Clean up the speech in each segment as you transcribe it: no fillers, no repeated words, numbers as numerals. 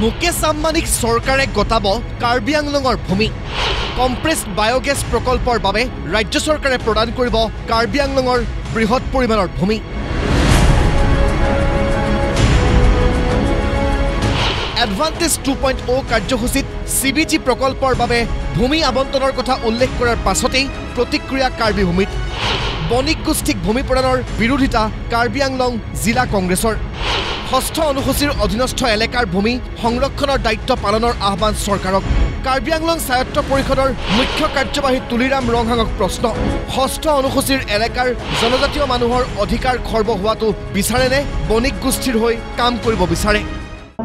মুকেশ আম্বানীক চৰকাৰে গতাব কাৰ্বি আংলঙৰ ভূমি কম্প্ৰেছড বায়োগেছ প্ৰকল্পৰ বাবে ৰাজ্য চৰকাৰে প্ৰদান কৰিব কাৰ্বি আংলঙৰ বৃহৎ পৰিমাণৰ ভূমি এডভান্টেজ 2.0 কাৰ্যসূচীত CBG প্ৰকল্পৰ বাবে ভূমি আবণ্টনৰ কথা উল্লেখ কৰাৰ পাছতেই প্ৰতিক্ৰিয়া কাৰ্বি ভূমিত বণিক গোষ্ঠীক ভূমি প্ৰদানৰ বিৰোধিতা কাৰ্বি আংলং জিলা কংগ্ৰেছৰ ষষ্ঠ অনুসূচীৰ অধীনস্থ এলেকাৰ ভূমি সংৰক্ষণৰ দায়িত্ব পালনৰ আহ্বান চৰকাৰক কাৰ্বি আংলং স্বায়ত্ত পৰিষদৰ মুখ্য কাৰ্যবাহী তুলিৰাম ৰংহাঙক প্ৰশ্ন ষষ্ঠ অনুসূচীৰ এলেকাৰ জনজাতীয় মানুহৰ অধিকাৰ খৰ্ব হোৱাটো বিচাৰেনে বণিক গোষ্ঠীৰ হৈ কাম কৰিব বিচাৰে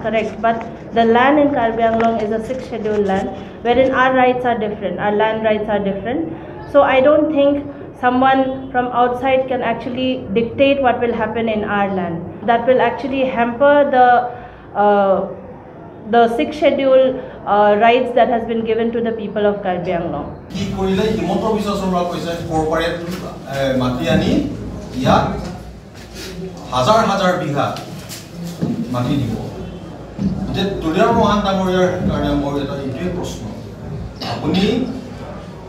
Correct, but the land in Karbi Anglong is a 6th scheduled land wherein our rights are different, our land rights are different. So I don't think someone from outside can actually dictate what will happen in our land. That will actually hamper the 6th schedule rights that has been given to the people of Karbi Anglong. Tuliram Ronghang ডাঙৰীয়াৰ কাৰণে মোৰ এটা এইটোৱে প্ৰশ্ন আপুনি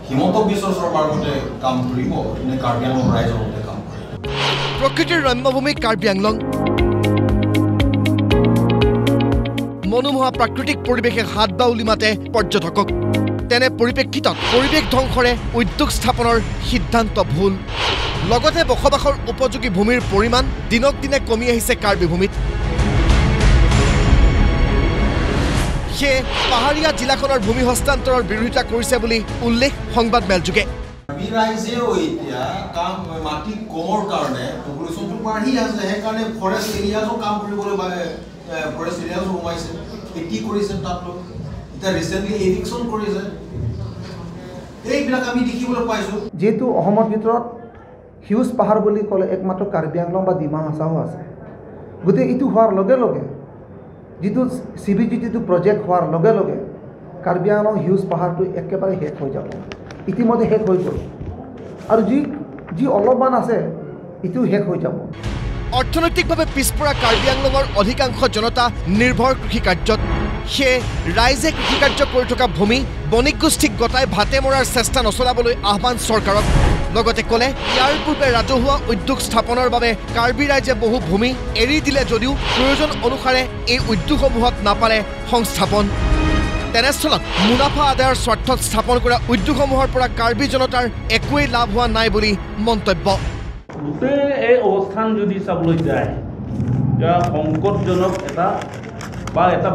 হিমন্ত বিশ্ব শৰ্মাৰ মতে কাম কৰিব নে কাৰ্বি আংলং ৰাইজৰ মতে কাম কৰিব প্ৰকৃতিৰ ৰম্যভূমি কাৰ্বি আংলং মনোমোহা প্ৰাকৃতিক পৰিৱেশে হাত বাউলি মাতে পৰ্যটকক তেনে পৰিপ্ৰেক্ষিতত পৰিৱেশ ধ্বংসৰে উদ্যোগ স্থাপনৰ সিদ্ধান্ত ভুল লগতে বসবাসৰ উপযোগী ভূমিৰ পৰিমাণ দিনক দিনে কমি আহিছে কাৰ্বি ভূমিত সেয়ে পাহাৰীয়া জিলাখনৰ ভূমি হস্তান্তৰৰ বিৰোধিতা কৰিছে বুলি উল্লেখ সংবাদ মেলযোগে ৰাইজেও এতিয়া কাম মাটি কমৰ কাৰণে পপুলেশ্যনটো বাঢ়ি আছে সেইকাৰণে ফৰেষ্ট এৰিয়াজো কাম কৰিবলৈ ফৰেষ্ট এৰিয়াজো সোমাইছে কি কৰিছে তাত এতিয়া ৰিচেণ্টলি এভিকশ্যন কৰিছে এইবিলাক আমি দেখিবলৈ পাইছোঁ যেহেতু অসমৰ ভিতৰত হিউজ পাহাৰ বুলি ক'লে একমাত্ৰ কাৰ্বি আংলং বা ডিমা হাছাও আছে গতিকে এইটো হোৱাৰ লগে লগে যিটো CBG যিটো প্ৰজেক্ট হোৱাৰ লগে লগে কাৰ্বি আংলং হিউজ পাহাৰটো একেবাৰে শেষ হৈ যাব ইতিমধ্যে শেষ হৈ গ'ল আৰু যি অলপমান আছে এইটো শেষ হৈ যাব অৰ্থনৈতিকভাৱে পিছপৰা কাৰ্বি আংলঙৰ অধিকাংশ জনতা নিৰ্ভৰ কৃষিকাৰ্যত সেয়ে ৰাইজে কৃষিকাৰ্য কৰি থকা ভূমি বণিক গোষ্ঠীক গতাই ভাতে মৰাৰ চেষ্টা নচলাবলৈ আহ্বান চৰকাৰক লগতে ক'লে ইয়াৰ পূৰ্বে ৰাজহুৱা উদ্যোগ স্থাপনৰ বাবে কাৰ্বি ৰাইজে বহু ভূমি এৰি দিলে যদিও প্ৰয়োজন অনুসাৰে এই উদ্যোগসমূহত নাপালে সংস্থাপন তেনেস্থলত মুনাফা আদায়ৰ স্বাৰ্থত স্থাপন কৰা উদ্যোগসমূহৰ পৰা কাৰ্বি জনতাৰ একোৱেই লাভ হোৱা নাই বুলি মন্তব্য গোটেই এই অৱস্থান যদি চাবলৈ যায় সংকটজনক এটা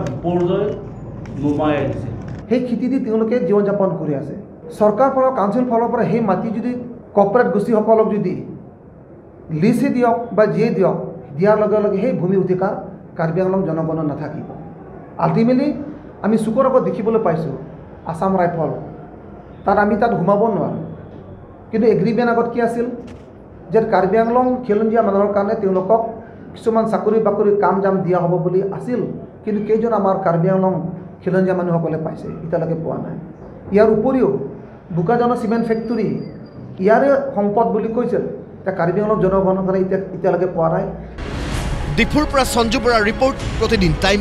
বিপৰ্যয় নুমাই আহিছে সেই খেতি দি তেওঁলোকে জীৱন যাপন কৰি আছে চৰকাৰ ফালৰ কাউন্সিল ফালৰ পৰা সেই মাটি যদি কৰ্পৰেট গোষ্ঠীসকলক যদি লিজে দিয়ক বা যিয়ে দিয়ক দিয়াৰ লগে লগে সেই ভূমি অধিকাৰ কাৰ্বি আংলং জনগণৰ নাথাকিব আল্টিমেটলি আমি চকুৰ আগত দেখিবলৈ পাইছোঁ আছাম ৰাইফল তাত সোমাব নোৱাৰোঁ কিন্তু এগ্ৰিমেণ্ট আগত কি আছিল যে কাৰ্বি আংলং খিলঞ্জীয়া মানুহৰ কাৰণে তেওঁলোকক কিছুমান চাকৰি বাকৰি কাম জাম দিয়া হ'ব বুলি আছিল কিন্তু কেইজন আমাৰ কাৰ্বি আংলং খিলঞ্জীয়া মানুহসকলে পাইছে এতিয়ালৈকে পোৱা নাই ইয়াৰ উপৰিও বোকাজানৰ চিমেণ্ট ফেক্টৰী ইয়াৰে সম্পদ বুলি কৈছিল এতিয়া কাৰ্বি আংলং জনগণৰ কাৰণে এতিয়ালৈকে পোৱা নাই ডিফুৰ পৰা সঞ্জু বৰাৰ ৰিপৰ্ট প্ৰতিদিন টাইম